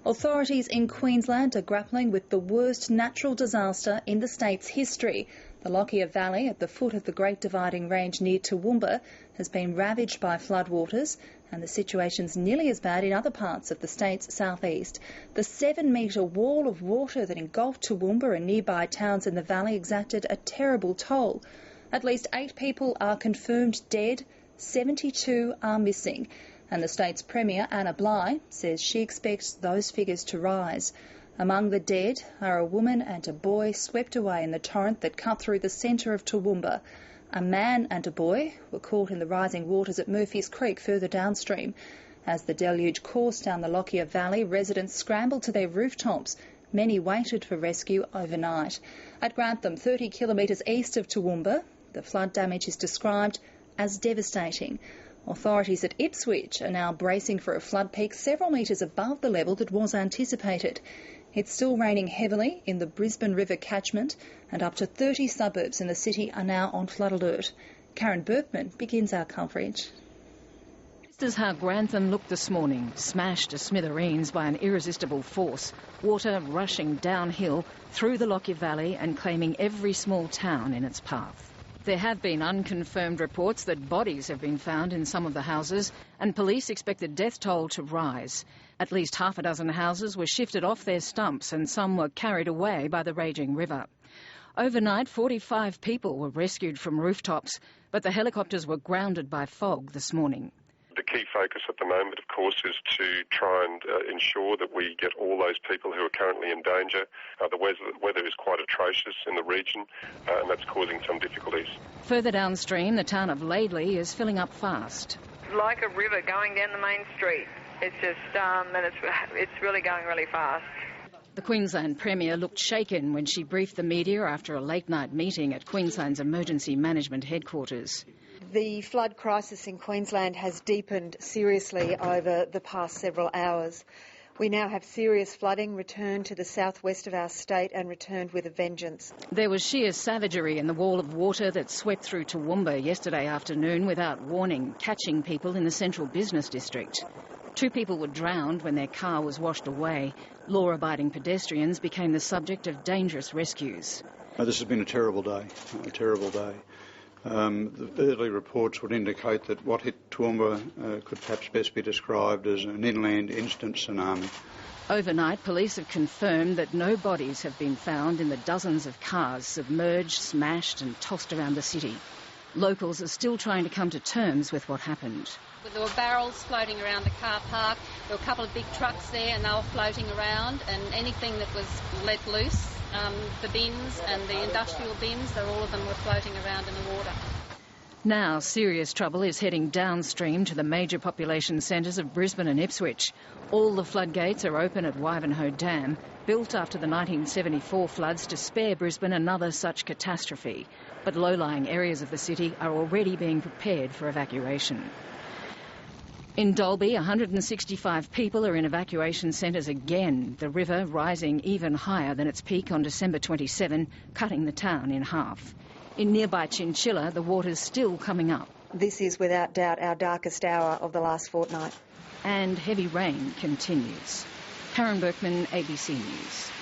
Authorities in Queensland are grappling with the worst natural disaster in the state's history. The Lockyer Valley at the foot of the Great Dividing Range near Toowoomba has been ravaged by floodwaters, and the situation's nearly as bad in other parts of the state's southeast. The 7-metre wall of water that engulfed Toowoomba and nearby towns in the valley exacted a terrible toll. At least 8 people are confirmed dead, 72 are missing. And the state's Premier, Anna Bligh, says she expects those figures to rise. Among the dead are a woman and a boy swept away in the torrent that cut through the centre of Toowoomba. A man and a boy were caught in the rising waters at Murphy's Creek further downstream. As the deluge coursed down the Lockyer Valley, residents scrambled to their rooftops. Many waited for rescue overnight. At Grantham, 30 kilometres east of Toowoomba, the flood damage is described as devastating. Authorities at Ipswich are now bracing for a flood peak several metres above the level that was anticipated. It's still raining heavily in the Brisbane River catchment, and up to 30 suburbs in the city are now on flood alert. Karen Berkman begins our coverage. This is how Grantham looked this morning, smashed to smithereens by an irresistible force, water rushing downhill through the Lockyer Valley and claiming every small town in its path. There have been unconfirmed reports that bodies have been found in some of the houses, and police expect the death toll to rise. At least half a dozen houses were shifted off their stumps and some were carried away by the raging river. Overnight, 45 people were rescued from rooftops, but the helicopters were grounded by fog this morning. The key focus at the moment, of course, is to try and ensure that we get all those people who are currently in danger. The weather is quite atrocious in the region, and that's causing some difficulties. Further downstream, the town of Laidley is filling up fast. Like a river going down the main street. It's just, and it's really going really fast. The Queensland Premier looked shaken when she briefed the media after a late-night meeting at Queensland's Emergency Management Headquarters. The flood crisis in Queensland has deepened seriously over the past several hours. We now have serious flooding returned to the southwest of our state and returned with a vengeance. There was sheer savagery in the wall of water that swept through Toowoomba yesterday afternoon without warning, catching people in the central business district. 2 people were drowned when their car was washed away. Law-abiding pedestrians became the subject of dangerous rescues. This has been a terrible day, The early reports would indicate that what hit Toowoomba could perhaps best be described as an inland instant tsunami. Overnight, police have confirmed that no bodies have been found in the dozens of cars submerged, smashed and tossed around the city. Locals are still trying to come to terms with what happened. There were barrels floating around the car park. There were a couple of big trucks there and they were floating around, and anything that was let loose, the bins and the industrial bins, all of them were floating around in the water. Now serious trouble is heading downstream to the major population centres of Brisbane and Ipswich. All the floodgates are open at Wivenhoe Dam, built after the 1974 floods to spare Brisbane another such catastrophe. But low-lying areas of the city are already being prepared for evacuation. In Dalby, 165 people are in evacuation centres again, the river rising even higher than its peak on December 27, cutting the town in half. In nearby Chinchilla, the water's still coming up. This is without doubt our darkest hour of the last fortnight. And heavy rain continues. Karen Berkman, ABC News.